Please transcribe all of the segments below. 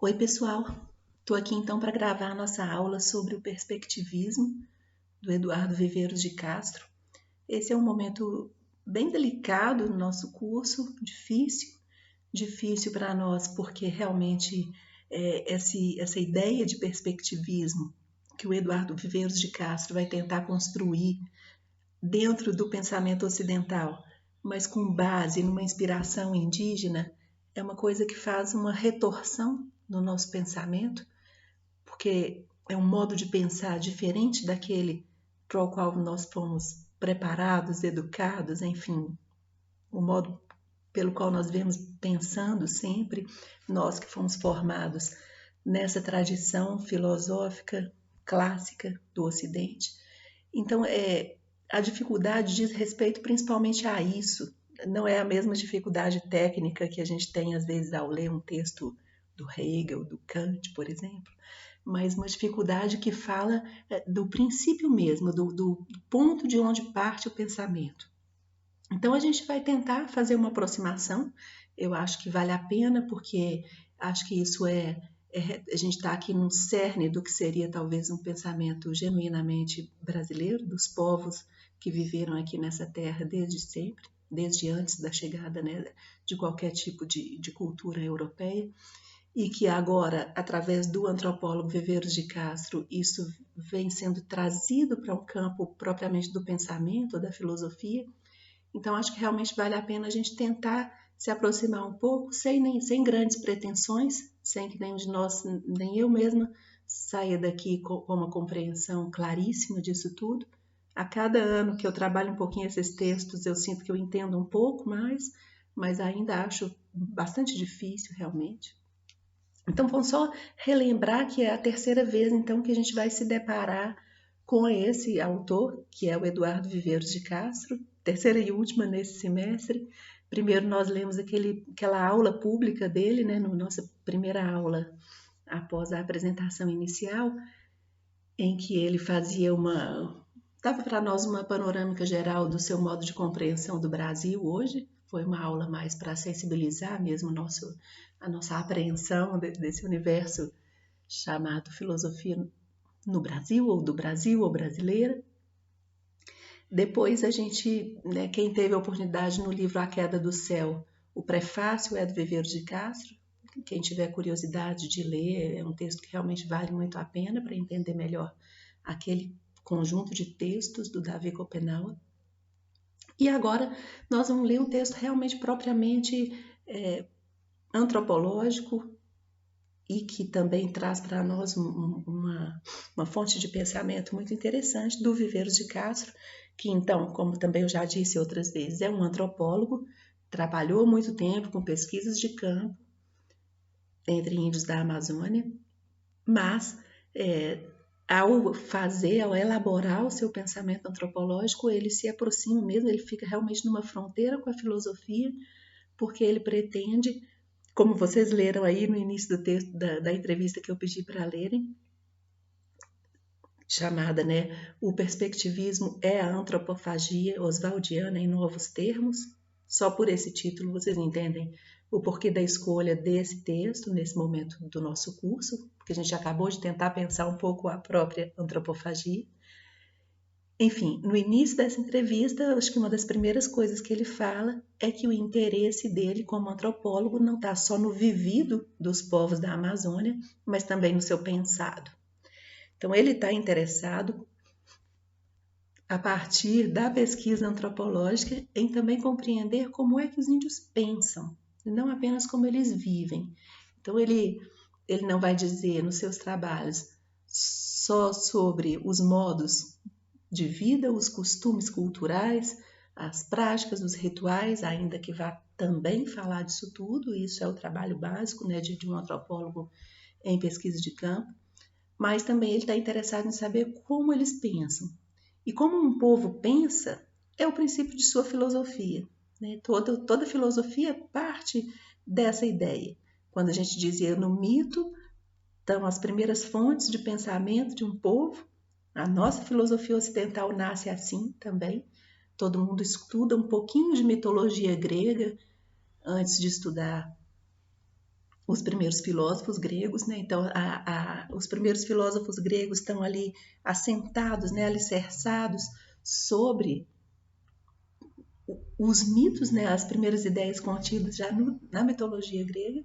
Oi, pessoal. Estou aqui então para gravar a nossa aula sobre o perspectivismo do Eduardo Viveiros de Castro. Esse é um momento bem delicado no nosso curso, difícil para nós, porque realmente essa ideia de perspectivismo que o Eduardo Viveiros de Castro vai tentar construir dentro do pensamento ocidental, mas com base numa inspiração indígena, é uma coisa que faz uma retorção no nosso pensamento, porque é um modo de pensar diferente daquele para o qual nós fomos preparados, educados, enfim, o modo pelo qual nós vemos pensando sempre, nós que fomos formados nessa tradição filosófica clássica do Ocidente. Então, a dificuldade diz respeito principalmente a isso. Não é a mesma dificuldade técnica que a gente tem, às vezes, ao ler um texto do Hegel, do Kant, por exemplo, mas uma dificuldade que fala do princípio mesmo, do ponto de onde parte o pensamento. Então, a gente vai tentar fazer uma aproximação. Eu acho que vale a pena, porque acho que isso a gente está aqui num cerne do que seria talvez um pensamento genuinamente brasileiro, dos povos que viveram aqui nessa terra desde sempre, desde antes da chegada, né, de qualquer tipo de cultura europeia, e que agora, através do antropólogo Viveiros de Castro, isso vem sendo trazido para um campo propriamente do pensamento, da filosofia. Então, acho que realmente vale a pena a gente tentar se aproximar um pouco, sem grandes pretensões, sem que nenhum de nós, nem eu mesma, saia daqui com uma compreensão claríssima disso tudo. A cada ano que eu trabalho um pouquinho esses textos, eu sinto que eu entendo um pouco mais, mas ainda acho bastante difícil, realmente. Então, vamos só relembrar que é a terceira vez, então, que a gente vai se deparar com esse autor, que é o Eduardo Viveiros de Castro, terceira e última nesse semestre. Primeiro nós lemos aquela aula pública dele, né, na nossa primeira aula após a apresentação inicial, em que ele dava para nós uma panorâmica geral do seu modo de compreensão do Brasil hoje. Foi uma aula mais para sensibilizar mesmo a nossa apreensão desse universo chamado filosofia no Brasil, ou do Brasil, ou brasileira. Depois a gente, né, quem teve a oportunidade no livro A Queda do Céu, o prefácio é do Viveiros de Castro. Quem tiver curiosidade de ler, é um texto que realmente vale muito a pena para entender melhor aquele conjunto de textos do Davi Copenau. E agora nós vamos ler um texto realmente propriamente antropológico e que também traz para nós uma fonte de pensamento muito interessante do Viveiros de Castro, que então, como também eu já disse outras vezes, é um antropólogo, trabalhou muito tempo com pesquisas de campo entre índios da Amazônia, mas ao elaborar o seu pensamento antropológico, ele se aproxima mesmo, ele fica realmente numa fronteira com a filosofia, porque ele pretende, como vocês leram aí no início do texto da entrevista que eu pedi para lerem, chamada, né, O Perspectivismo é a Antropofagia Oswaldiana em Novos Termos. Só por esse título vocês entendem o porquê da escolha desse texto nesse momento do nosso curso, porque a gente acabou de tentar pensar um pouco a própria antropofagia. Enfim, no início dessa entrevista, acho que uma das primeiras coisas que ele fala é que o interesse dele como antropólogo não está só no vivido dos povos da Amazônia, mas também no seu pensado. Então, ele está interessado, a partir da pesquisa antropológica, em também compreender como é que os índios pensam, e não apenas como eles vivem. Então, ele não vai dizer nos seus trabalhos só sobre os modos de vida, os costumes culturais, as práticas, os rituais, ainda que vá também falar disso tudo. Isso é o trabalho básico, né, de um antropólogo em pesquisa de campo. Mas também ele está interessado em saber como eles pensam. E como um povo pensa é o princípio de sua filosofia, né? Toda filosofia parte dessa ideia. Quando a gente dizia no mito, estão as primeiras fontes de pensamento de um povo. A nossa filosofia ocidental nasce assim também. Todo mundo estuda um pouquinho de mitologia grega antes de estudar os primeiros filósofos gregos, né? Então, os primeiros filósofos gregos estão ali assentados, né, alicerçados sobre os mitos, né, as primeiras ideias contidas já na mitologia grega.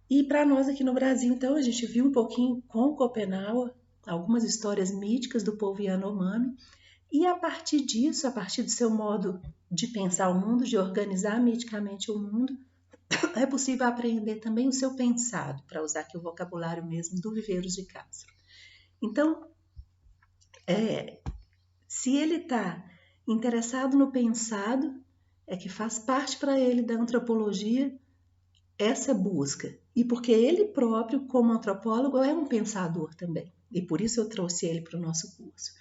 E para nós aqui no Brasil, então, a gente viu um pouquinho com Schopenhauer algumas histórias míticas do povo Yanomami, e a partir disso, a partir do seu modo de pensar o mundo, de organizar miticamente o mundo, é possível aprender também o seu pensado, para usar aqui o vocabulário mesmo do Viveiros de Castro. Então, se ele está interessado no pensado, é que faz parte para ele da antropologia essa busca. E porque ele próprio, como antropólogo, é um pensador também. E por isso eu trouxe ele para o nosso curso.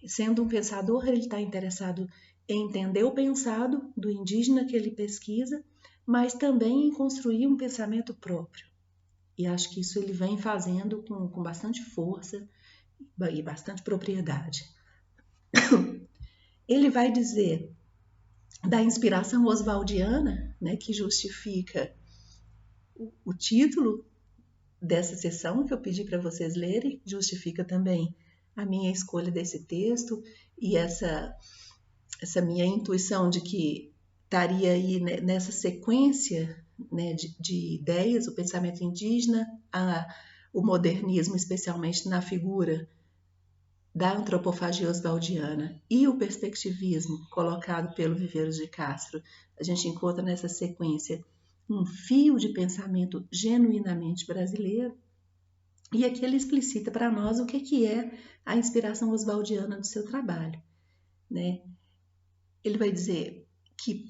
E sendo um pensador, ele está interessado em entender o pensado do indígena que ele pesquisa, mas também em construir um pensamento próprio. E acho que isso ele vem fazendo com bastante força e bastante propriedade. Ele vai dizer da inspiração oswaldiana, né, que justifica o título dessa sessão que eu pedi para vocês lerem, justifica também a minha escolha desse texto e essa minha intuição de que estaria aí nessa sequência, né, de ideias, o pensamento indígena, o modernismo, especialmente na figura da antropofagia oswaldiana, e o perspectivismo colocado pelo Viveiros de Castro. A gente encontra nessa sequência um fio de pensamento genuinamente brasileiro, e aqui ele explicita para nós o que é a inspiração oswaldiana do seu trabalho, né? Ele vai dizer que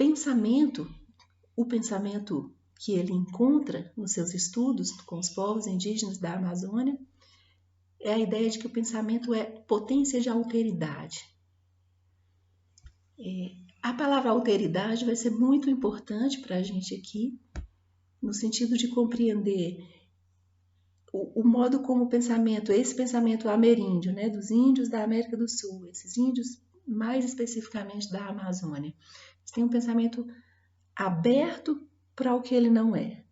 o pensamento que ele encontra nos seus estudos com os povos indígenas da Amazônia, é a ideia de que o pensamento é potência de alteridade. A palavra alteridade vai ser muito importante para a gente aqui, no sentido de compreender o modo como o pensamento, esse pensamento ameríndio, né, dos índios da América do Sul, esses índios mais especificamente da Amazônia, eles têm um pensamento aberto para o que ele não é,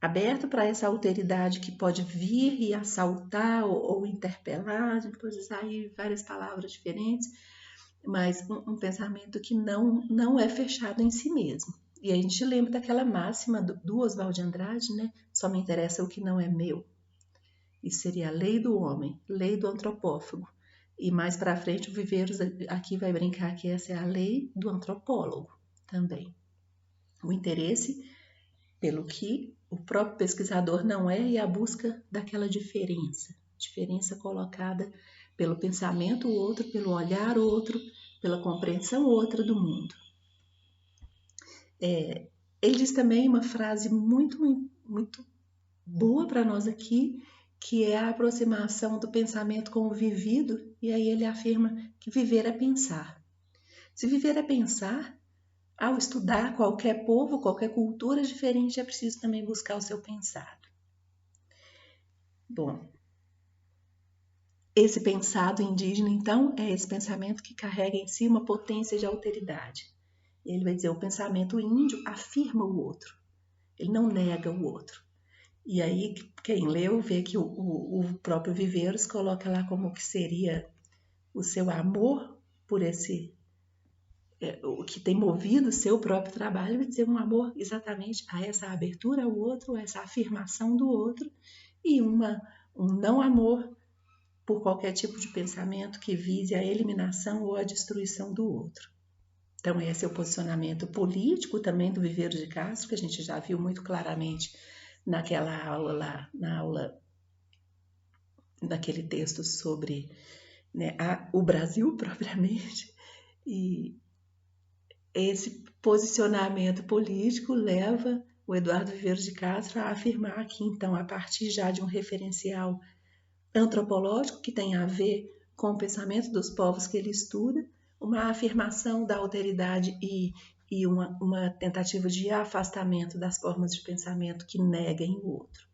aberto para essa alteridade que pode vir e assaltar ou interpelar, a gente pode usar aí várias palavras diferentes, mas um pensamento que não é fechado em si mesmo. E a gente lembra daquela máxima do Oswald de Andrade, né? Só me interessa o que não é meu. Isso seria a lei do homem, lei do antropófago. E mais para frente o Viveiros aqui vai brincar que essa é a lei do antropólogo também. O interesse pelo que o próprio pesquisador não é e a busca daquela diferença colocada pelo pensamento outro, pelo olhar outro, pela compreensão outra do mundo. Ele diz também uma frase muito, muito boa para nós aqui, que é a aproximação do pensamento com o vivido, e aí ele afirma que viver é pensar. Se viver é pensar, ao estudar qualquer povo, qualquer cultura diferente, é preciso também buscar o seu pensado. Bom, esse pensado indígena, então, é esse pensamento que carrega em si uma potência de alteridade. Ele vai dizer, o pensamento índio afirma o outro, ele não nega o outro. E aí, quem leu vê que o próprio Viveiros coloca lá como que seria o seu amor por o que tem movido o seu próprio trabalho, vai dizer um amor exatamente a essa abertura ao outro, a essa afirmação do outro, e um não amor por qualquer tipo de pensamento que vise a eliminação ou a destruição do outro. Então esse é o posicionamento político também do Viveiros de Castro, que a gente já viu muito claramente naquela aula lá, na aula daquele texto sobre, né, o Brasil propriamente, e esse posicionamento político leva o Eduardo Viveiros de Castro a afirmar que, então, a partir já de um referencial antropológico que tem a ver com o pensamento dos povos que ele estuda, uma afirmação da alteridade e uma tentativa de afastamento das formas de pensamento que neguem o outro.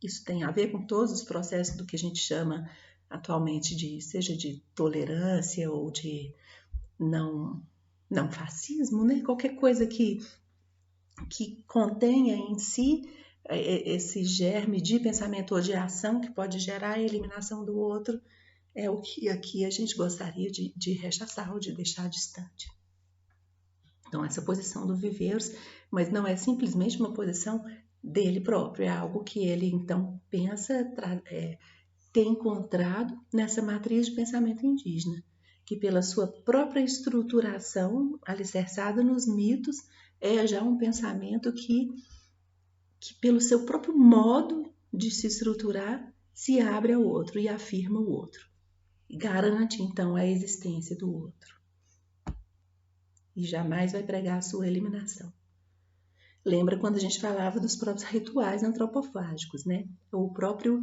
Isso tem a ver com todos os processos do que a gente chama atualmente seja de tolerância ou de não fascismo, né? Qualquer coisa que contenha em si esse germe de pensamento ou de ação que pode gerar a eliminação do outro, é o que aqui a gente gostaria de rechaçar ou de deixar distante. Então, essa posição do Viveiros, mas não é simplesmente uma posição dele próprio, é algo que ele, então, pensa, tem encontrado nessa matriz de pensamento indígena, que pela sua própria estruturação, alicerçada nos mitos, é já um pensamento que pelo seu próprio modo de se estruturar, se abre ao outro e afirma o outro. E garante, então, a existência do outro. E jamais vai pregar a sua eliminação. Lembra quando a gente falava dos próprios rituais antropofágicos, né? O próprio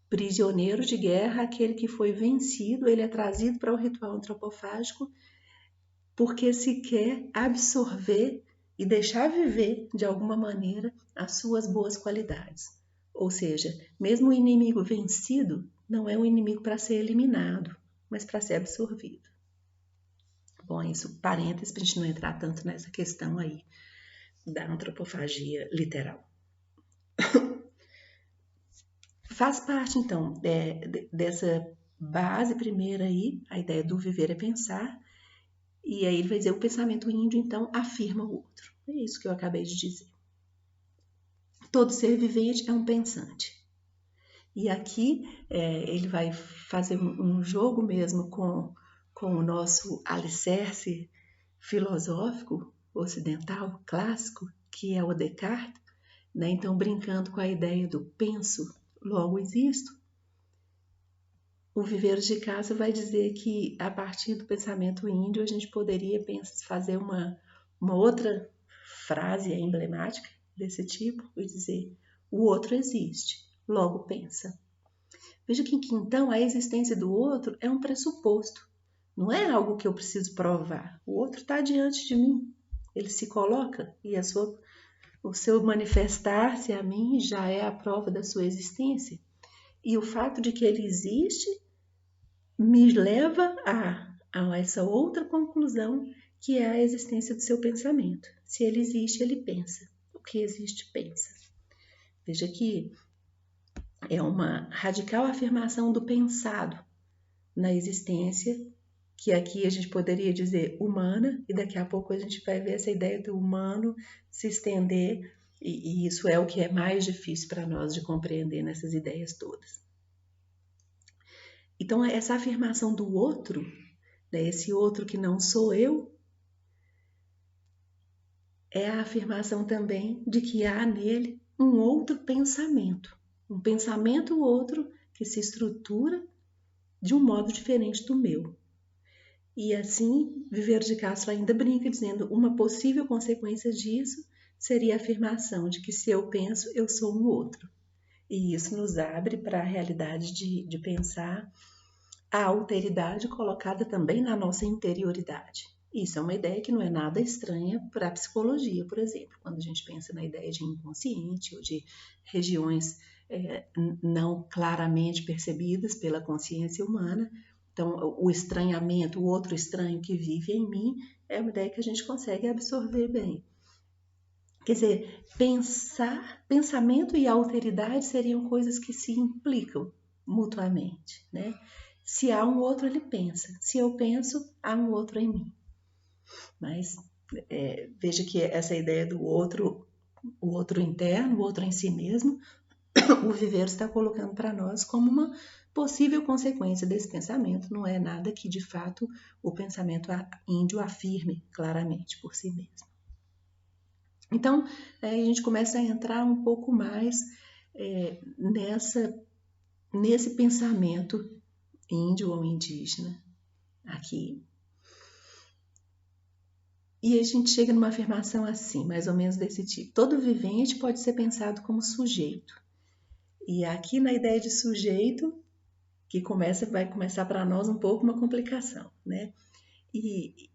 prisioneiro de guerra, aquele que foi vencido, ele é trazido para o ritual antropofágico porque se quer absorver e deixar viver, de alguma maneira, as suas boas qualidades. Ou seja, mesmo o inimigo vencido não é um inimigo para ser eliminado, mas para ser absorvido. Bom, isso parênteses para a gente não entrar tanto nessa questão aí da antropofagia literal. Faz parte, então, dessa base primeira aí, a ideia do viver é pensar, e aí ele vai dizer, o pensamento índio, então, afirma o outro. É isso que eu acabei de dizer. Todo ser vivente é um pensante. E aqui ele vai fazer um jogo mesmo com o nosso alicerce filosófico ocidental, clássico, que é o Descartes, né? Então, brincando com a ideia do penso, logo existo, o Viveiros de Castro vai dizer que, a partir do pensamento índio, a gente poderia fazer uma outra frase emblemática desse tipo e dizer: o outro existe, logo pensa. Veja que então a existência do outro é um pressuposto, não é algo que eu preciso provar. O outro está diante de mim, ele se coloca e o seu manifestar-se a mim já é a prova da sua existência. E o fato de que ele existe me leva a essa outra conclusão, que é a existência do seu pensamento. Se ele existe, ele pensa. O que existe, pensa. Veja que é uma radical afirmação do pensado na existência, que aqui a gente poderia dizer humana, e daqui a pouco a gente vai ver essa ideia do humano se estender, e isso é o que é mais difícil para nós de compreender nessas ideias todas. Então, essa afirmação do outro, né, esse outro que não sou eu, é a afirmação também de que há nele um outro pensamento. Um pensamento outro que se estrutura de um modo diferente do meu. E assim, Viveiros de Castro ainda brinca dizendo uma possível consequência disso seria a afirmação de que se eu penso, eu sou um outro. E isso nos abre para a realidade de pensar a alteridade colocada também na nossa interioridade. Isso é uma ideia que não é nada estranha para a psicologia, por exemplo, quando a gente pensa na ideia de inconsciente ou de regiões não claramente percebidas pela consciência humana. Então, o estranhamento, o outro estranho que vive em mim, é uma ideia que a gente consegue absorver bem. Quer dizer, pensamento e alteridade seriam coisas que se implicam mutuamente, né? Se há um outro, ele pensa. Se eu penso, há um outro em mim. Mas veja que essa ideia do outro, o outro interno, o outro em si mesmo, o Viveiros está colocando para nós como uma possível consequência desse pensamento. Não é nada que, de fato, o pensamento índio afirme claramente por si mesmo. Então, a gente começa a entrar um pouco mais nesse pensamento índio ou indígena aqui. E a gente chega numa afirmação assim, mais ou menos desse tipo. Todo vivente pode ser pensado como sujeito. E aqui na ideia de sujeito, que vai começar para nós um pouco uma complicação, né? E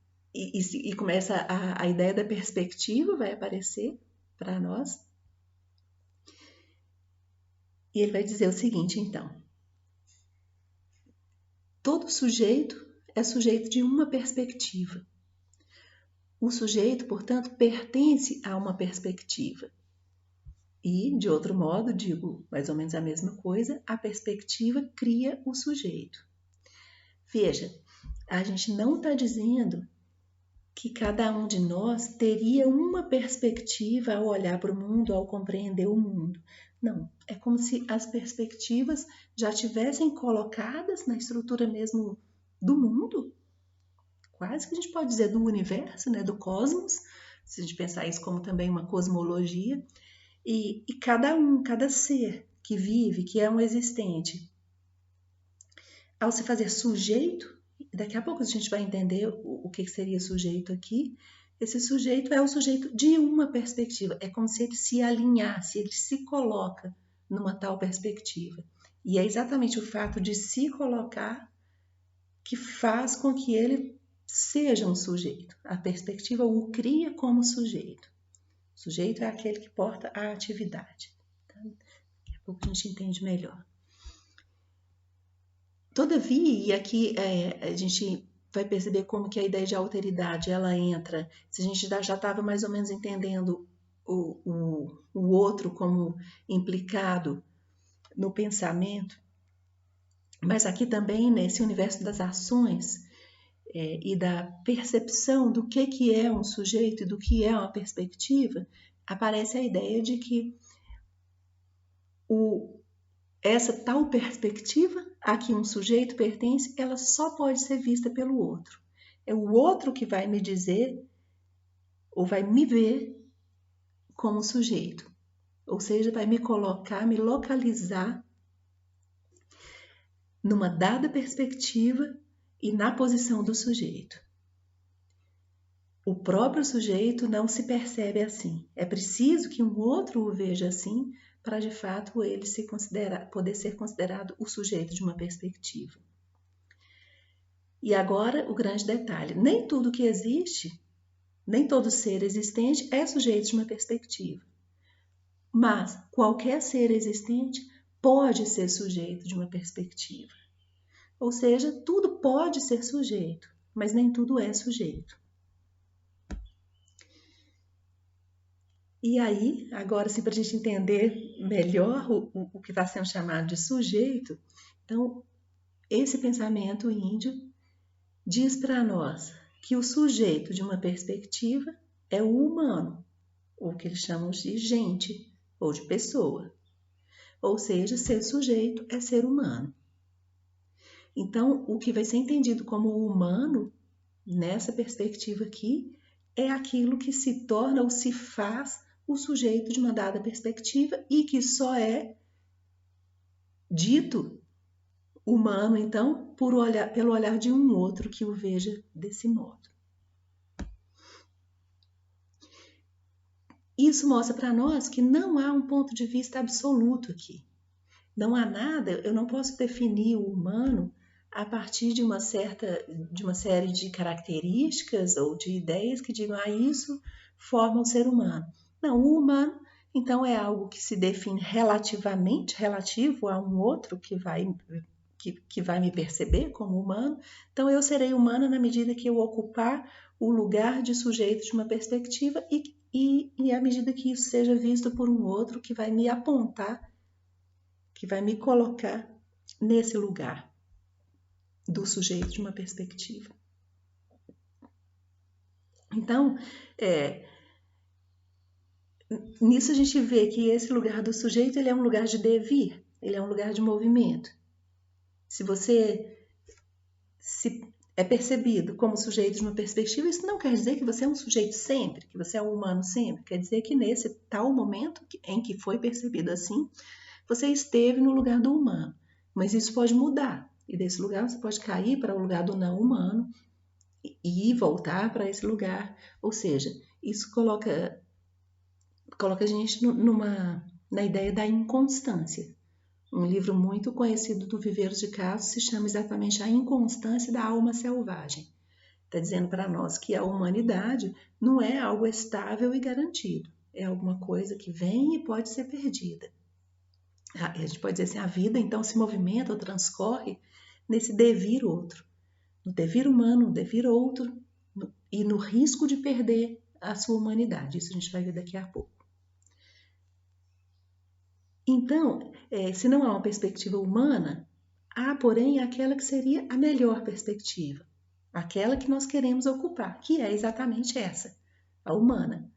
começa a ideia da perspectiva, vai aparecer para nós. E ele vai dizer o seguinte, então. Todo sujeito é sujeito de uma perspectiva. O sujeito, portanto, pertence a uma perspectiva. E, de outro modo, digo mais ou menos a mesma coisa, a perspectiva cria o sujeito. Veja, a gente não está dizendo que cada um de nós teria uma perspectiva ao olhar para o mundo, ao compreender o mundo. Não, é como se as perspectivas já tivessem colocadas na estrutura mesmo do mundo, quase que a gente pode dizer do universo, né, do cosmos, se a gente pensar isso como também uma cosmologia, e cada ser que vive, que é um existente, ao se fazer sujeito, daqui a pouco a gente vai entender o que seria sujeito aqui. Esse sujeito é o sujeito de uma perspectiva, é como se ele se alinhasse, ele se coloca numa tal perspectiva. E é exatamente o fato de se colocar que faz com que ele seja um sujeito. A perspectiva o cria como sujeito. O sujeito é aquele que porta a atividade. Tá? Daqui a pouco a gente entende melhor. Todavia, e aqui a gente vai perceber como que a ideia de alteridade ela entra, se a gente já estava mais ou menos entendendo o outro como implicado no pensamento, mas aqui também nesse universo das ações e da percepção do que é um sujeito e do que é uma perspectiva, aparece a ideia de que essa tal perspectiva a que um sujeito pertence, ela só pode ser vista pelo outro. É o outro que vai me dizer ou vai me ver como sujeito. Ou seja, vai me colocar, me localizar numa dada perspectiva e na posição do sujeito. O próprio sujeito não se percebe assim. É preciso que um outro o veja assim para, de fato, ele poder ser considerado o sujeito de uma perspectiva. E agora, o grande detalhe. Nem tudo que existe, nem todo ser existente é sujeito de uma perspectiva. Mas qualquer ser existente pode ser sujeito de uma perspectiva. Ou seja, tudo pode ser sujeito, mas nem tudo é sujeito. E aí, agora, para a gente entender melhor o que está sendo chamado de sujeito, então, esse pensamento índio diz para nós que o sujeito de uma perspectiva é o humano, ou que eles chamam de gente, ou de pessoa. Ou seja, ser sujeito é ser humano. Então, o que vai ser entendido como humano, nessa perspectiva aqui, é aquilo que se torna ou se faz o sujeito de uma dada perspectiva e que só é dito humano, então, pelo olhar de um outro que o veja desse modo. Isso mostra para nós que não há um ponto de vista absoluto aqui. Não há nada, eu não posso definir o humano a partir de uma série de características ou de ideias que digam, isso forma o ser humano. Não, o humano, então, é algo que se define relativamente, relativo a um outro que vai me perceber como humano. Então, eu serei humana na medida que eu ocupar o lugar de sujeito de uma perspectiva e à medida que isso seja visto por um outro que vai me apontar, que vai me colocar nesse lugar do sujeito de uma perspectiva. Então, nisso a gente vê que esse lugar do sujeito ele é um lugar de devir, ele é um lugar de movimento. Se você é percebido como sujeito de uma perspectiva, isso não quer dizer que você é um sujeito sempre, que você é um humano sempre. Quer dizer que nesse tal momento em que foi percebido assim, você esteve no lugar do humano. Mas isso pode mudar. E desse lugar você pode cair para o lugar do não humano e voltar para esse lugar. Ou seja, isso coloca a gente na ideia da inconstância. Um livro muito conhecido do Viveiros de Castro se chama exatamente A Inconstância da Alma Selvagem. Está dizendo para nós que a humanidade não é algo estável e garantido. É alguma coisa que vem e pode ser perdida. A gente pode dizer assim, a vida então se movimenta ou transcorre nesse devir outro. No devir humano, no devir outro e no risco de perder a sua humanidade. Isso a gente vai ver daqui a pouco. Então, se não há uma perspectiva humana, há, porém, aquela que seria a melhor perspectiva, aquela que nós queremos ocupar, que é exatamente essa, a humana.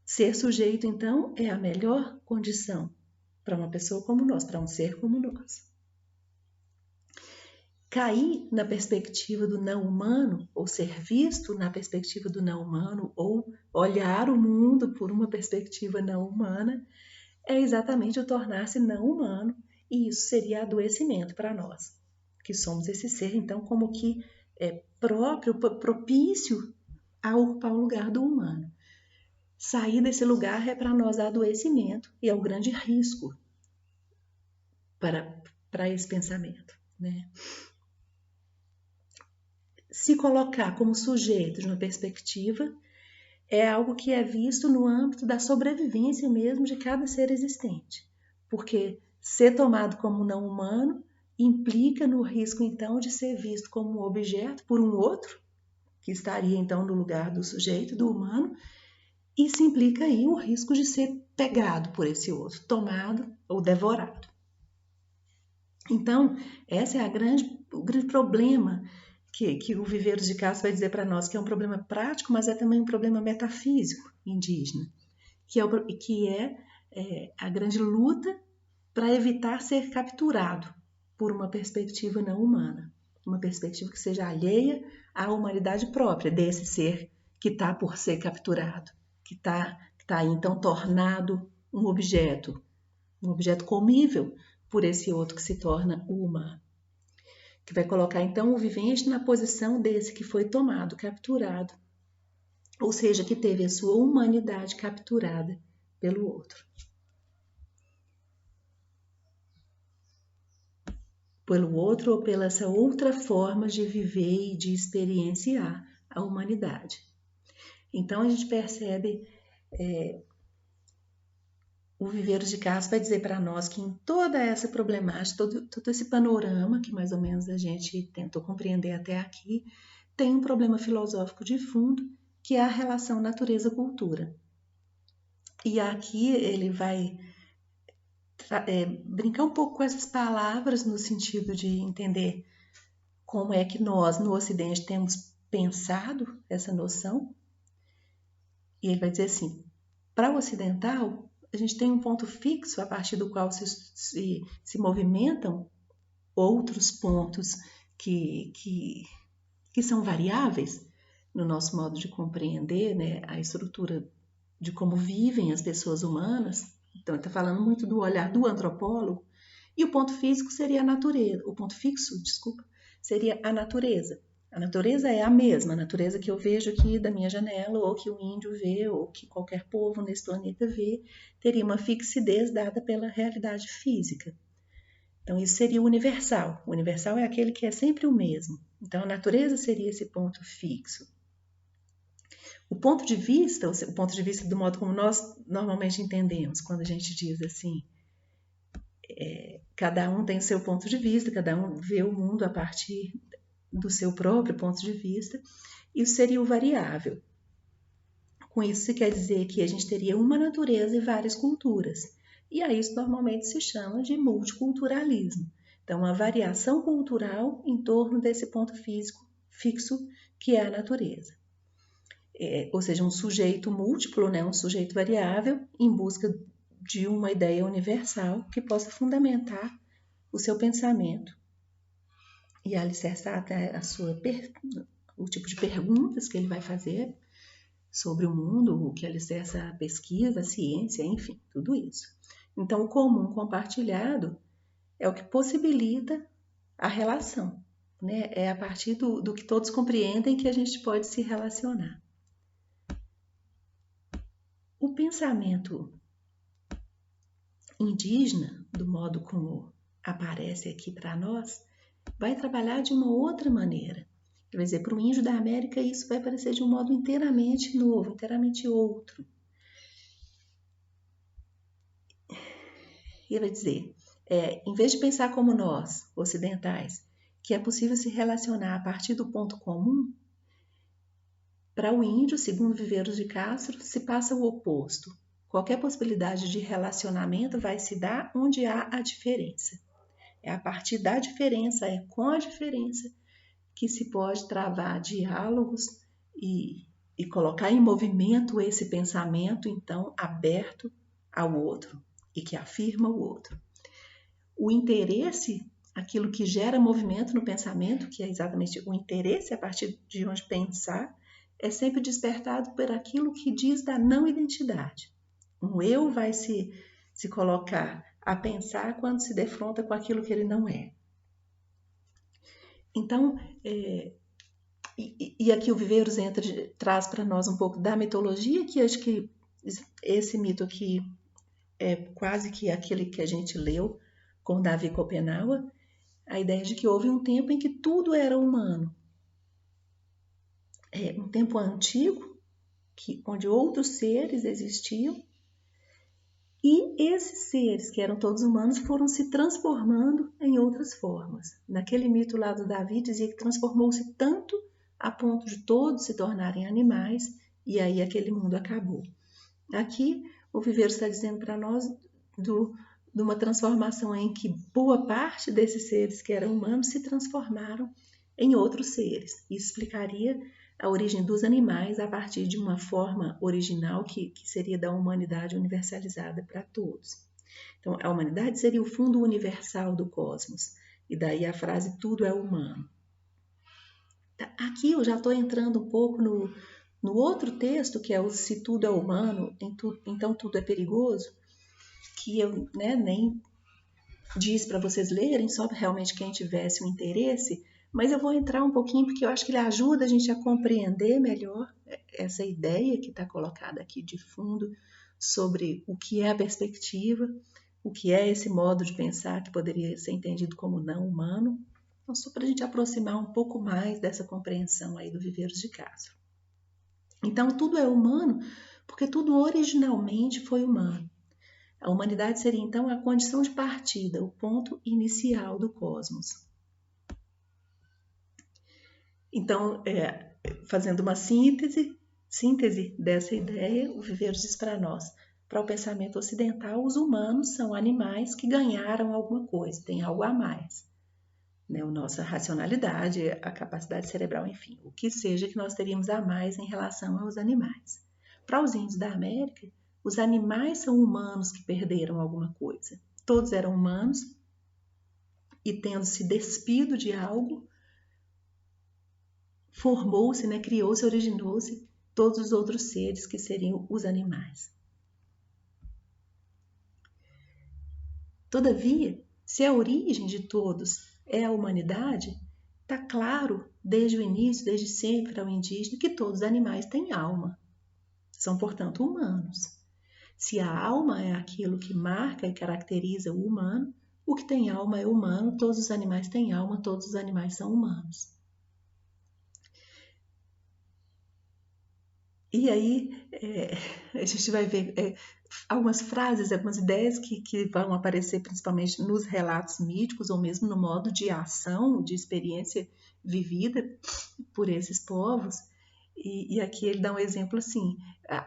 Ser sujeito, então, é a melhor condição para uma pessoa como nós, para um ser como nós. Cair na perspectiva do não humano, ou ser visto na perspectiva do não humano, ou olhar o mundo por uma perspectiva não humana, é exatamente o tornar-se não humano, e isso seria adoecimento para nós, que somos esse ser, então, como que é próprio, propício a ocupar o lugar do humano. Sair desse lugar é para nós adoecimento e é o grande risco para esse pensamento, né? Se colocar como sujeito de uma perspectiva é algo que é visto no âmbito da sobrevivência mesmo de cada ser existente, porque ser tomado como não humano implica no risco, então, de ser visto como um objeto por um outro, que estaria, então, no lugar do sujeito, do humano, e isso implica aí o risco de ser pegado por esse outro, tomado ou devorado. Então, esse é o grande problema que o Viveiros de Castro vai dizer para nós, que é um problema prático, mas é também um problema metafísico indígena, que é a grande luta para evitar ser capturado por uma perspectiva não humana, uma perspectiva que seja alheia à humanidade própria desse ser que está por ser capturado, que está aí, então, tornado um objeto comível por esse outro que se torna o humano, que vai colocar então o vivente na posição desse que foi tomado, capturado, ou seja, que teve a sua humanidade capturada pelo outro. Pelo outro ou pela essa outra forma de viver e de experienciar a humanidade. Então a gente percebe, o Viveiros de Castro vai dizer para nós que em toda essa problemática, todo esse panorama que mais ou menos a gente tentou compreender até aqui, tem um problema filosófico de fundo, que é a relação natureza-cultura. E aqui ele vai brincar um pouco com essas palavras no sentido de entender como é que nós, no Ocidente, temos pensado essa noção. E ele vai dizer assim, para o ocidental, a gente tem um ponto fixo a partir do qual se movimentam outros pontos que são variáveis no nosso modo de compreender, né, a estrutura de como vivem as pessoas humanas. Então, ele está falando muito do olhar do antropólogo, e o ponto físico seria a natureza, o ponto fixo, desculpa, seria a natureza. A natureza é a mesma, a natureza que eu vejo aqui da minha janela, ou que o índio vê, ou que qualquer povo nesse planeta vê, teria uma fixidez dada pela realidade física. Então, isso seria o universal. O universal é aquele que é sempre o mesmo. Então, a natureza seria esse ponto fixo. O ponto de vista do modo como nós normalmente entendemos, quando a gente diz assim, cada um tem o seu ponto de vista, cada um vê o mundo a partir do seu próprio ponto de vista, isso seria o variável. Com isso se quer dizer que a gente teria uma natureza e várias culturas. E aí isso normalmente se chama de multiculturalismo. Então, uma variação cultural em torno desse ponto físico fixo que é a natureza. Ou seja, um sujeito múltiplo, né, um sujeito variável, em busca de uma ideia universal que possa fundamentar o seu pensamento e alicerçar até o tipo de perguntas que ele vai fazer sobre o mundo, o que alicerça a pesquisa, a ciência, enfim, tudo isso. Então, o comum compartilhado é o que possibilita a relação, né? É a partir do que todos compreendem que a gente pode se relacionar. O pensamento indígena, do modo como aparece aqui para nós, vai trabalhar de uma outra maneira. Quer dizer, para o índio da América isso vai parecer de um modo inteiramente novo, inteiramente outro. E ele vai dizer, em vez de pensar como nós, ocidentais, que é possível se relacionar a partir do ponto comum, para o índio, segundo Viveiros de Castro, se passa o oposto. Qualquer possibilidade de relacionamento vai se dar onde há a diferença. É a partir da diferença, é com a diferença que se pode travar diálogos e colocar em movimento esse pensamento, então, aberto ao outro e que afirma o outro. O interesse, aquilo que gera movimento no pensamento, que é exatamente o interesse a partir de onde pensar, é sempre despertado por aquilo que diz da não identidade. Um eu vai se colocar a pensar quando se defronta com aquilo que ele não é. Então, e aqui o Viveiros traz para nós um pouco da mitologia, que acho que esse mito aqui é quase que aquele que a gente leu com Davi Copenaua, a ideia de que houve um tempo em que tudo era humano. Um tempo antigo, onde outros seres existiam, e esses seres, que eram todos humanos, foram se transformando em outras formas. Naquele mito lá do Davi, dizia que transformou-se tanto a ponto de todos se tornarem animais, e aí aquele mundo acabou. Aqui, o Viveiro está dizendo para nós de uma transformação em que boa parte desses seres que eram humanos se transformaram em outros seres. Isso explicaria a origem dos animais a partir de uma forma original que seria da humanidade universalizada para todos. Então, a humanidade seria o fundo universal do cosmos, e daí a frase tudo é humano. Aqui eu já estou entrando um pouco no outro texto, que é o se tudo é humano, então tudo é perigoso, que eu nem diz para vocês lerem, só realmente quem tivesse um interesse, mas eu vou entrar um pouquinho porque eu acho que ele ajuda a gente a compreender melhor essa ideia que está colocada aqui de fundo sobre o que é a perspectiva, o que é esse modo de pensar que poderia ser entendido como não humano. Então, só para a gente aproximar um pouco mais dessa compreensão aí do Viveiros de Castro. Então, tudo é humano porque tudo originalmente foi humano. A humanidade seria, então, a condição de partida, o ponto inicial do cosmos. Então, fazendo uma síntese dessa ideia, o Viveiros diz para nós, para o pensamento ocidental, os humanos são animais que ganharam alguma coisa, têm algo a mais. A nossa racionalidade, a capacidade cerebral, enfim, o que seja que nós teríamos a mais em relação aos animais. Para os índios da América, os animais são humanos que perderam alguma coisa. Todos eram humanos e, tendo se despido de algo, formou-se, criou-se, originou-se todos os outros seres que seriam os animais. Todavia, se a origem de todos é a humanidade, está claro, desde o início, desde sempre ao indígena, que todos os animais têm alma. São, portanto, humanos. Se a alma é aquilo que marca e caracteriza o humano, o que tem alma é humano, todos os animais têm alma, todos os animais são humanos. E aí a gente vai ver algumas frases, algumas ideias que vão aparecer principalmente nos relatos míticos ou mesmo no modo de ação, de experiência vivida por esses povos. E aqui ele dá um exemplo assim,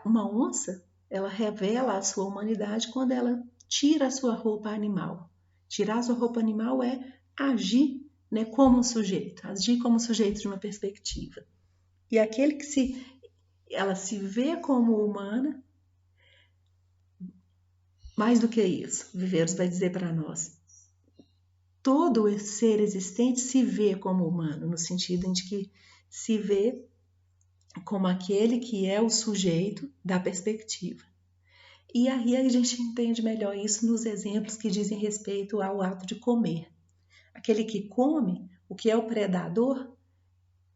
uma onça, ela revela a sua humanidade quando ela tira a sua roupa animal. Tirar a sua roupa animal é agir como um sujeito, agir como sujeito de uma perspectiva. E aquele que ela se vê como humana, mais do que isso, Viveiros vai dizer para nós. Todo ser existente se vê como humano, no sentido de que se vê como aquele que é o sujeito da perspectiva. E aí a gente entende melhor isso nos exemplos que dizem respeito ao ato de comer. Aquele que come, o que é o predador,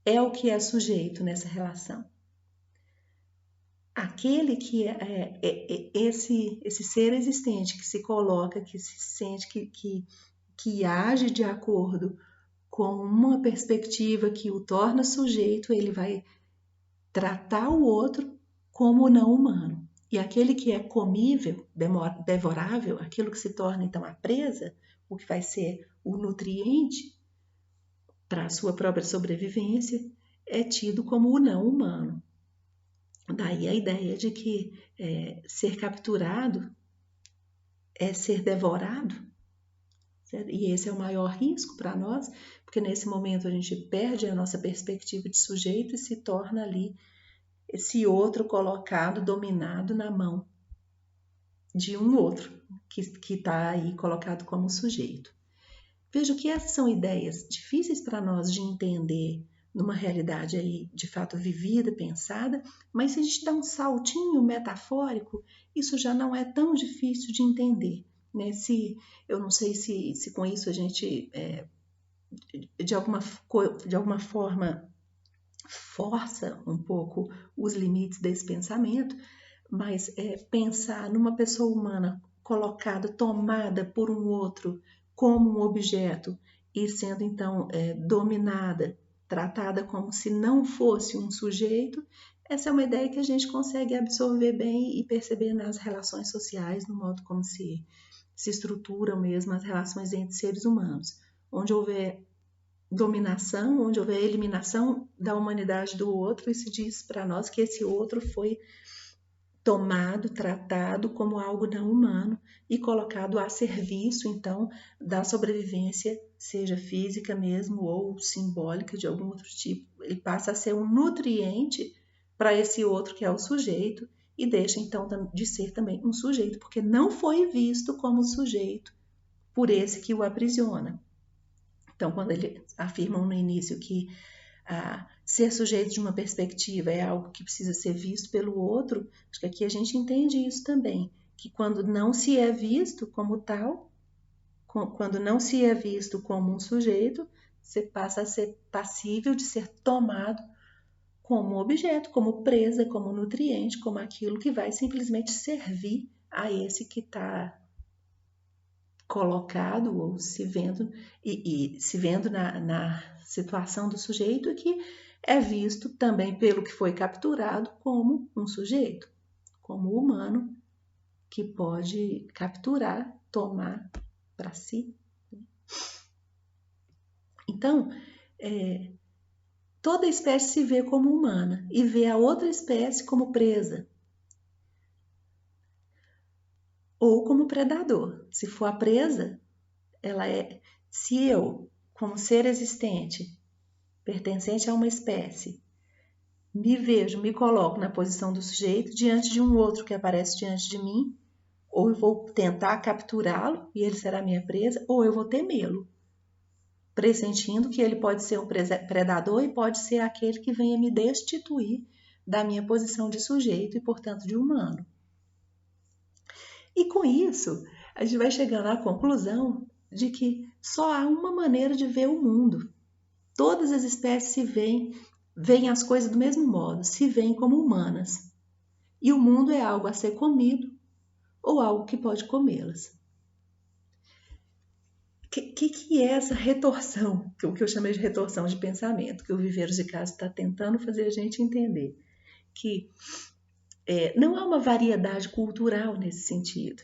é o que é sujeito nessa relação. Aquele que esse ser existente que se coloca, que se sente, que age de acordo com uma perspectiva que o torna sujeito, ele vai tratar o outro como não humano. E aquele que é comível, devorável, aquilo que se torna então a presa, o que vai ser o nutriente para a sua própria sobrevivência, é tido como o não humano. Daí a ideia de que ser capturado é ser devorado, certo? E esse é o maior risco para nós, porque nesse momento a gente perde a nossa perspectiva de sujeito e se torna ali esse outro colocado, dominado na mão de um outro que está aí colocado como sujeito. Vejo que essas são ideias difíceis para nós de entender numa realidade aí de fato vivida, pensada, mas se a gente dá um saltinho metafórico, isso já não é tão difícil de entender, né? Eu não sei se com isso a gente de alguma forma força um pouco os limites desse pensamento, mas pensar numa pessoa humana colocada, tomada por um outro como um objeto e sendo então dominada, tratada como se não fosse um sujeito, essa é uma ideia que a gente consegue absorver bem e perceber nas relações sociais, no modo como se estruturam mesmo as relações entre seres humanos. Onde houver dominação, onde houver eliminação da humanidade do outro, e se diz para nós que esse outro foi tomado, tratado como algo não humano e colocado a serviço, então, da sobrevivência, seja física mesmo ou simbólica de algum outro tipo. Ele passa a ser um nutriente para esse outro que é o sujeito e deixa, então, de ser também um sujeito, porque não foi visto como sujeito por esse que o aprisiona. Então, quando eles afirmam no início que ser sujeito de uma perspectiva é algo que precisa ser visto pelo outro, acho que aqui a gente entende isso também, que quando não se é visto como tal, quando não se é visto como um sujeito, você passa a ser passível de ser tomado como objeto, como presa, como nutriente, como aquilo que vai simplesmente servir a esse que está colocado ou se vendo e se vendo na situação do sujeito e que é visto também pelo que foi capturado como um sujeito, como humano que pode capturar, tomar para si. Então, toda espécie se vê como humana e vê a outra espécie como presa ou como predador. Se for a presa, se eu, como ser existente, pertencente a uma espécie, me coloco na posição do sujeito diante de um outro que aparece diante de mim, ou eu vou tentar capturá-lo e ele será minha presa, ou eu vou temê-lo, pressentindo que ele pode ser um predador e pode ser aquele que venha me destituir da minha posição de sujeito e, portanto, de humano. E com isso, a gente vai chegando à conclusão de que só há uma maneira de ver o mundo. Todas as espécies veem as coisas do mesmo modo, se veem como humanas. E o mundo é algo a ser comido ou algo que pode comê-las. Que é essa retorção, o que eu chamei de retorção de pensamento, que o Viveiros de Castro está tentando fazer a gente entender? Que não há uma variedade cultural nesse sentido.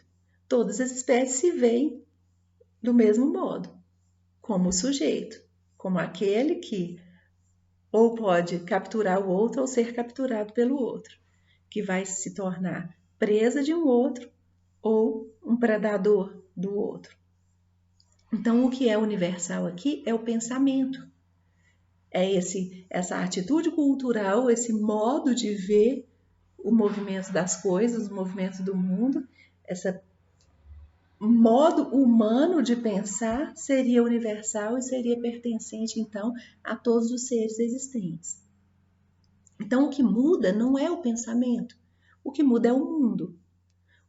Todas as espécies se veem do mesmo modo, como o sujeito, como aquele que ou pode capturar o outro ou ser capturado pelo outro, que vai se tornar presa de um outro ou um predador do outro. Então, o que é universal aqui é o pensamento. É essa atitude cultural, esse modo de ver o movimento das coisas, o movimento do mundo, esse modo humano de pensar seria universal e seria pertencente, então, a todos os seres existentes. Então, o que muda não é o pensamento, o que muda é o mundo.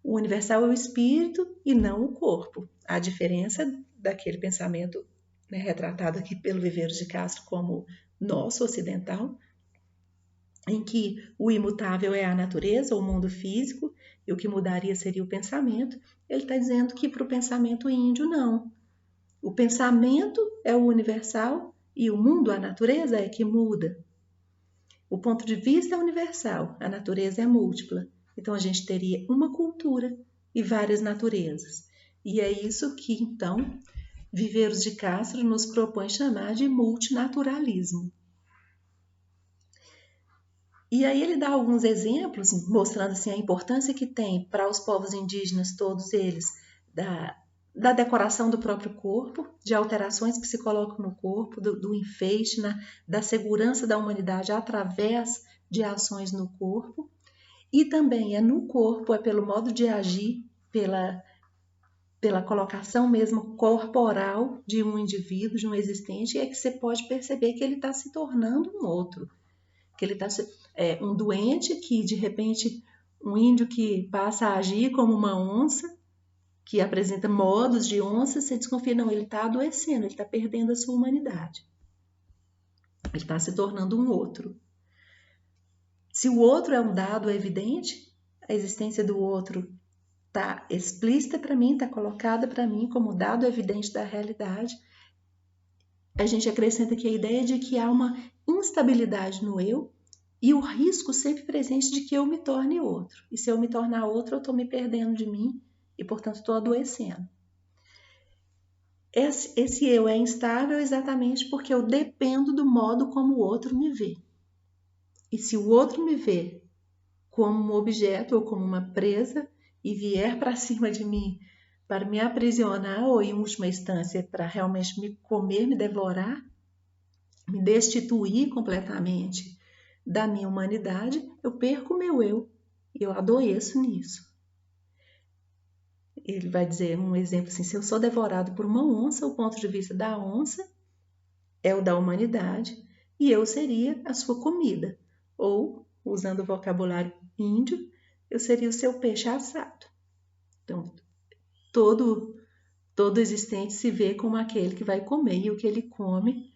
O universal é o espírito e não o corpo. A diferença daquele pensamento, né, retratado aqui pelo Viveiros de Castro como nosso ocidental, em que o imutável é a natureza, o mundo físico, e o que mudaria seria o pensamento, ele está dizendo que para o pensamento índio, não. O pensamento é o universal e o mundo, a natureza, é que muda. O ponto de vista é universal, a natureza é múltipla. Então, a gente teria uma cultura e várias naturezas. E é isso que, então, Viveiros de Castro nos propõe chamar de multinaturalismo. E aí ele dá alguns exemplos, mostrando assim, a importância que tem para os povos indígenas, todos eles, da decoração do próprio corpo, de alterações que se colocam no corpo, do enfeite, da segurança da humanidade através de ações no corpo. E também é no corpo, é pelo modo de agir, pela colocação mesmo corporal de um indivíduo, de um existente, é que você pode perceber que ele está se tornando um outro. Que ele está um doente que, de repente, um índio que passa a agir como uma onça, que apresenta modos de onça, você desconfia, não, ele está adoecendo, ele está perdendo a sua humanidade. Ele está se tornando um outro. Se o outro é um dado evidente, a existência do outro está explícita para mim, está colocada para mim como dado evidente da realidade, a gente acrescenta aqui a ideia de que há uma instabilidade no eu e o risco sempre presente de que eu me torne outro. E se eu me tornar outro, eu estou me perdendo de mim e, portanto, estou adoecendo. Esse eu é instável exatamente porque eu dependo do modo como o outro me vê. E se o outro me vê como um objeto ou como uma presa e vier para cima de mim para me aprisionar ou, em última instância, para realmente me comer, me devorar, me destituir completamente da minha humanidade, eu perco o meu eu e eu adoeço nisso. Ele vai dizer um exemplo assim, se eu sou devorado por uma onça, o ponto de vista da onça é o da humanidade e eu seria a sua comida. Ou, usando o vocabulário índio, eu seria o seu peixe assado. Então, todo existente se vê como aquele que vai comer e o que ele come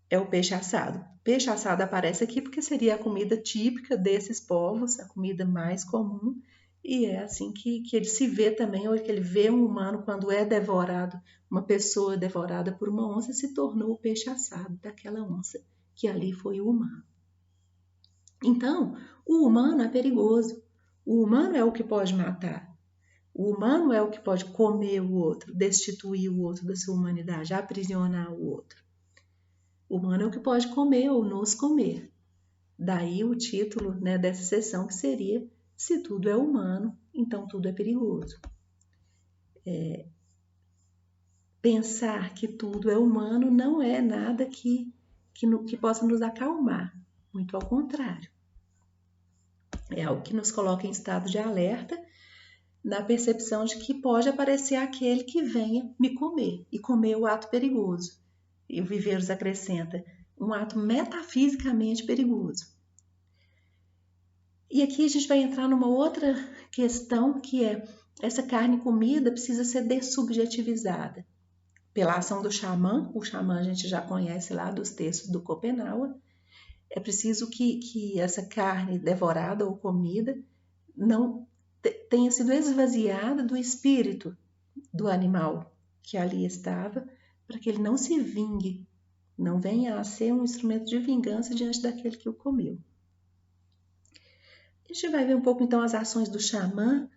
é o peixe assado. Peixe assado aparece aqui porque seria a comida típica desses povos, a comida mais comum, e é assim que ele se vê também, ou que ele vê um humano quando é devorado, uma pessoa devorada por uma onça, se tornou o peixe assado daquela onça, que ali foi o humano. Então, o humano é perigoso, o humano é o que pode matar, o humano é o que pode comer o outro, destituir o outro da sua humanidade, aprisionar o outro. O humano é o que pode comer ou nos comer. Daí o título, né, dessa sessão, que seria Se tudo é humano, então tudo é perigoso. Pensar que tudo é humano não é nada que possa nos acalmar. Muito ao contrário. É algo que nos coloca em estado de alerta, na percepção de que pode aparecer aquele que venha me comer, e comer o ato perigoso. E o Viveiros acrescenta, um ato metafisicamente perigoso. E aqui a gente vai entrar numa outra questão, que é essa carne comida precisa ser dessubjetivizada. Pela ação do xamã, o xamã a gente já conhece lá dos textos do Schopenhauer, é preciso que essa carne devorada ou comida não tenha sido esvaziada do espírito do animal que ali estava, para que ele não se vingue, não venha a ser um instrumento de vingança diante daquele que o comeu. A gente vai ver um pouco então as ações do xamã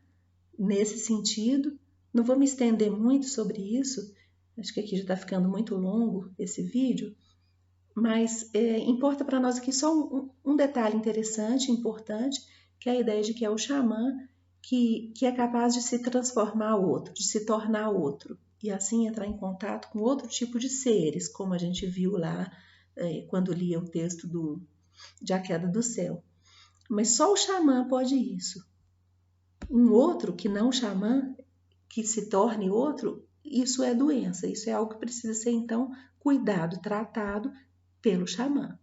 nesse sentido. Não vou me estender muito sobre isso, acho que aqui já está ficando muito longo esse vídeo, mas importa para nós aqui só um detalhe interessante, importante, que é a ideia de que é o xamã que é capaz de se transformar outro, de se tornar outro, e assim entrar em contato com outro tipo de seres, como a gente viu lá quando lia o texto de A Queda do Céu. Mas só o xamã pode isso. Um outro que não xamã, que se torne outro, isso é doença, isso é algo que precisa ser então cuidado, tratado pelo xamã.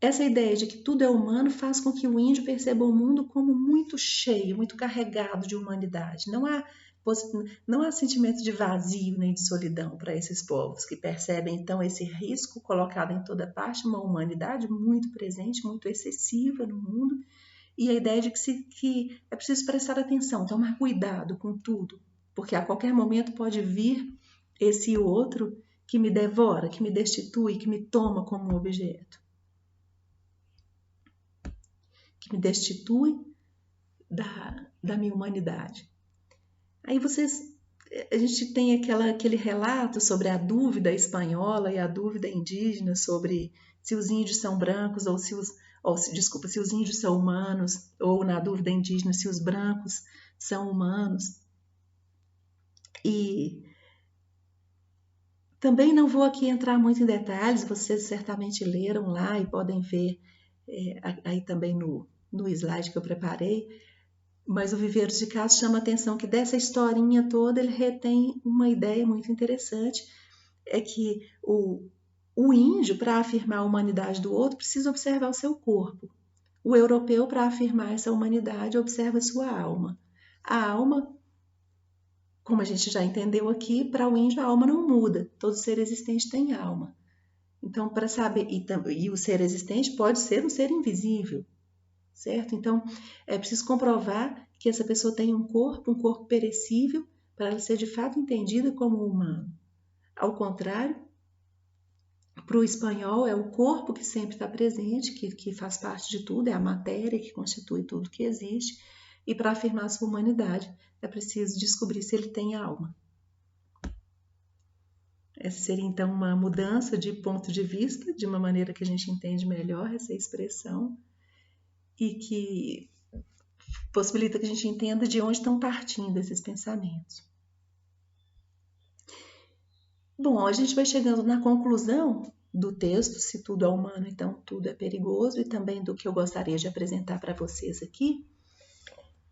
Essa ideia de que tudo é humano faz com que o índio perceba o mundo como muito cheio, muito carregado de humanidade. Não há sentimento de vazio nem de solidão para esses povos, que percebem então esse risco colocado em toda parte, uma humanidade muito presente, muito excessiva no mundo, e a ideia de que é preciso prestar atenção, tomar cuidado com tudo, porque a qualquer momento pode vir esse outro que me devora, que me destitui, que me toma como um objeto, que me destitui da minha humanidade. Aí vocês a gente tem aquele relato sobre a dúvida espanhola e a dúvida indígena sobre se os índios são brancos ou se os índios são humanos, ou na dúvida indígena se os brancos são humanos. E também não vou aqui entrar muito em detalhes, vocês certamente leram lá e podem ver aí também no slide que eu preparei, mas o Viveiros de Castro chama a atenção que dessa historinha toda ele retém uma ideia muito interessante, é que o índio, para afirmar a humanidade do outro, precisa observar o seu corpo. O europeu, para afirmar essa humanidade, observa a sua alma. A alma, como a gente já entendeu aqui, para o índio a alma não muda, todo ser existente tem alma. Então, para saber, e o ser existente pode ser um ser invisível, certo? Então, é preciso comprovar que essa pessoa tem um corpo perecível, para ela ser de fato entendida como humano. Ao contrário, para o espanhol é o corpo que sempre está presente, que faz parte de tudo, é a matéria que constitui tudo que existe, e para afirmar a sua humanidade é preciso descobrir se ele tem alma. Essa seria então uma mudança de ponto de vista, de uma maneira que a gente entende melhor essa expressão e que possibilita que a gente entenda de onde estão partindo esses pensamentos. Bom, a gente vai chegando na conclusão do texto, se tudo é humano, então tudo é perigoso, e também do que eu gostaria de apresentar para vocês aqui.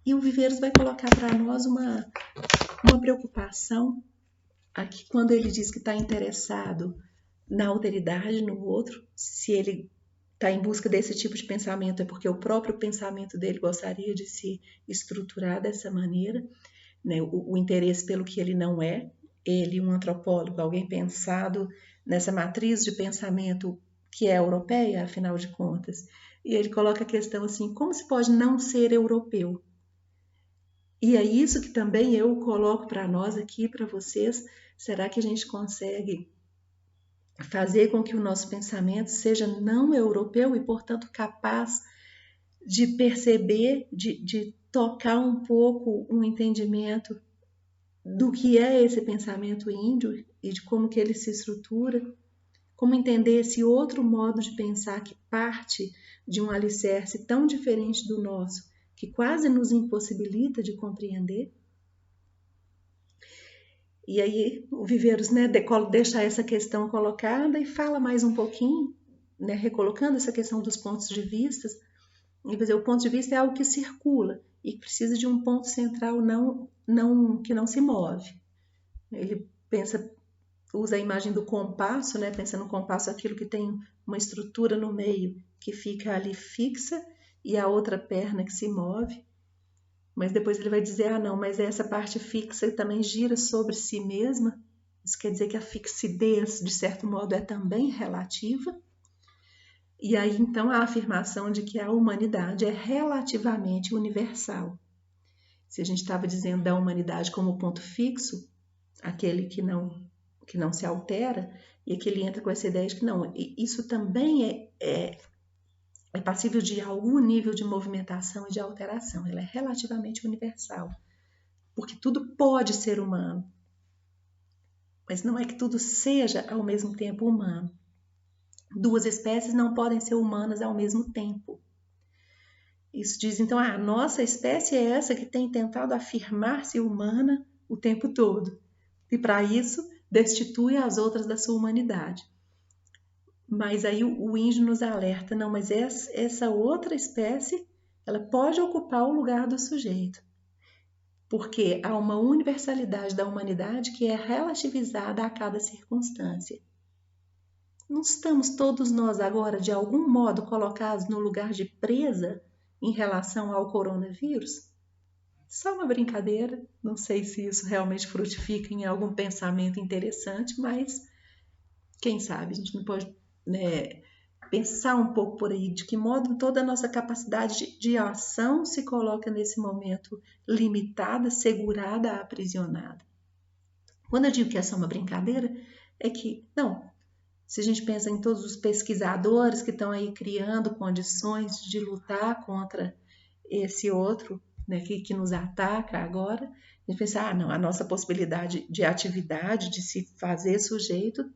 E o Viveiros vai colocar para nós uma preocupação aqui quando ele diz que está interessado na alteridade no outro, se ele está em busca desse tipo de pensamento é porque o próprio pensamento dele gostaria de se estruturar dessa maneira, né? O interesse pelo que ele não é, ele, um antropólogo, alguém pensado nessa matriz de pensamento que é europeia, afinal de contas. E ele coloca a questão assim, como se pode não ser europeu? E é isso que também eu coloco para nós aqui, para vocês. Será que a gente consegue fazer com que o nosso pensamento seja não europeu e, portanto, capaz de perceber, de tocar um pouco um entendimento do que é esse pensamento índio e de como que ele se estrutura, como entender esse outro modo de pensar que parte de um alicerce tão diferente do nosso, que quase nos impossibilita de compreender. E aí o Viveiros, né, deixa essa questão colocada e fala mais um pouquinho, né, recolocando essa questão dos pontos de vista. E dizer, o ponto de vista é algo que circula e que precisa de um ponto central que não se move. Ele usa a imagem do compasso, né, pensa no compasso aquilo que tem uma estrutura no meio que fica ali fixa e a outra perna que se move. Mas depois ele vai dizer, não, mas essa parte fixa também gira sobre si mesma. Isso quer dizer que a fixidez, de certo modo, é também relativa. E aí, então, a afirmação de que a humanidade é relativamente universal. Se a gente estava dizendo da humanidade como ponto fixo, aquele que não se altera, e aqui ele entra com essa ideia de que não, isso também é passível de algum nível de movimentação e de alteração. Ela é relativamente universal, porque tudo pode ser humano, mas não é que tudo seja ao mesmo tempo humano. Duas espécies não podem ser humanas ao mesmo tempo. Isso diz, então, a nossa espécie é essa que tem tentado afirmar-se humana o tempo todo, e para isso destitui as outras da sua humanidade. Mas aí o índio nos alerta, não, mas essa outra espécie, ela pode ocupar o lugar do sujeito, porque há uma universalidade da humanidade que é relativizada a cada circunstância. Não estamos todos nós agora, de algum modo, colocados no lugar de presa em relação ao coronavírus? Só uma brincadeira, não sei se isso realmente frutifica em algum pensamento interessante, mas quem sabe a gente não pode, né, pensar um pouco por aí de que modo toda a nossa capacidade de ação se coloca nesse momento limitada, segurada, aprisionada. Quando eu digo que é só uma brincadeira, é que, não, se a gente pensa em todos os pesquisadores que estão aí criando condições de lutar contra esse outro né, que nos ataca agora, a gente pensa, não, a nossa possibilidade de atividade, de se fazer sujeito,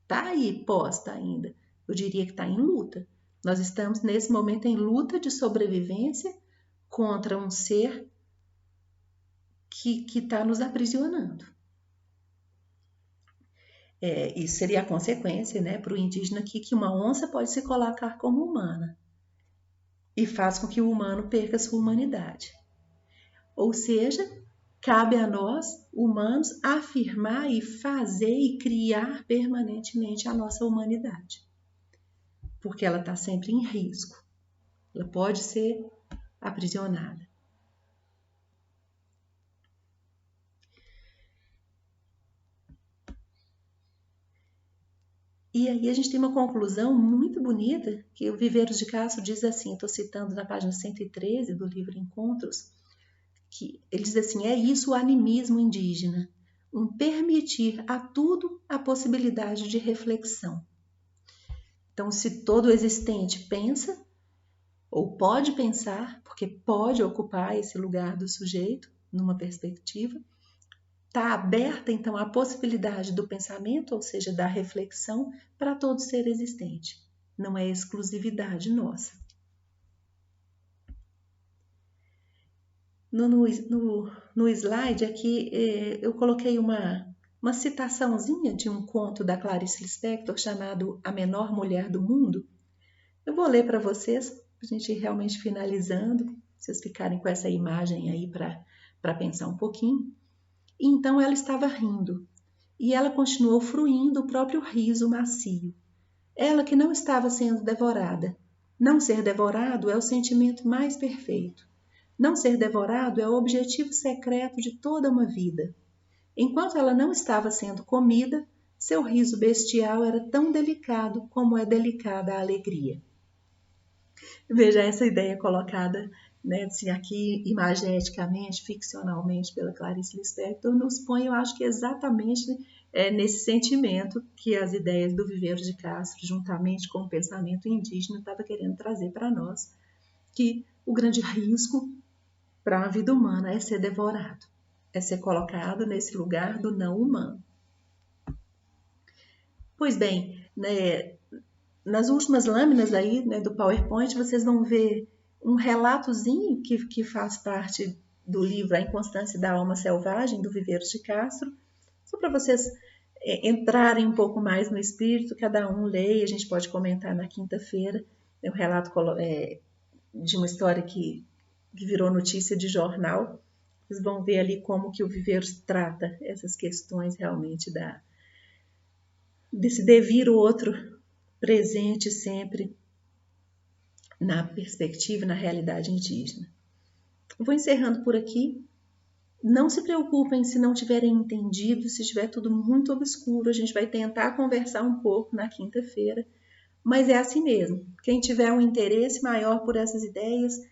está aí posta ainda. Eu diria que está em luta. Nós estamos, nesse momento, em luta de sobrevivência contra um ser que está nos aprisionando. Isso seria a consequência, né, para o indígena aqui, que uma onça pode se colocar como humana e faz com que o humano perca sua humanidade. Ou seja, cabe a nós, humanos, afirmar e fazer e criar permanentemente a nossa humanidade, porque ela está sempre em risco. Ela pode ser aprisionada. E aí a gente tem uma conclusão muito bonita, que o Viveiros de Castro diz assim, estou citando na página 113 do livro Encontros, que ele diz assim, é isso o animismo indígena, um permitir a tudo a possibilidade de reflexão. Então, se todo existente pensa, ou pode pensar, porque pode ocupar esse lugar do sujeito, numa perspectiva, está aberta, então, a possibilidade do pensamento, ou seja, da reflexão, para todo ser existente. Não é exclusividade nossa. No slide aqui, eu coloquei uma citaçãozinha de um conto da Clarice Lispector chamado A Menor Mulher do Mundo. Eu vou ler para vocês, a gente ir realmente finalizando, vocês ficarem com essa imagem aí para pensar um pouquinho. E então ela estava rindo, e ela continuou fruindo o próprio riso macio. Ela que não estava sendo devorada. Não ser devorado é o sentimento mais perfeito. Não ser devorado é o objetivo secreto de toda uma vida. Enquanto ela não estava sendo comida, seu riso bestial era tão delicado como é delicada a alegria. Veja essa ideia colocada, né, assim, aqui imageticamente, ficcionalmente pela Clarice Lispector, nos põe, eu acho que exatamente nesse sentimento que as ideias do Viveiros de Castro, juntamente com o pensamento indígena, estava querendo trazer para nós, que o grande risco para a vida humana é ser devorado, é ser colocado nesse lugar do não humano. Pois bem, né, nas últimas lâminas aí, né, do PowerPoint, vocês vão ver um relatozinho que faz parte do livro A Inconstância da Alma Selvagem, do Viveiros de Castro, só para vocês entrarem um pouco mais no espírito, cada um lê, a gente pode comentar na quinta-feira, é um relato de uma história que virou notícia de jornal. Vocês vão ver ali como que o Viveiros trata essas questões realmente desse devir o outro presente sempre na perspectiva, na realidade indígena. Eu vou encerrando por aqui. Não se preocupem se não tiverem entendido, se estiver tudo muito obscuro, a gente vai tentar conversar um pouco na quinta-feira, mas é assim mesmo. Quem tiver um interesse maior por essas ideias,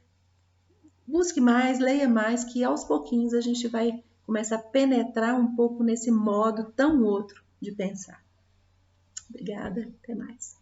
busque mais, leia mais, que aos pouquinhos a gente vai começar a penetrar um pouco nesse modo tão outro de pensar. Obrigada, até mais.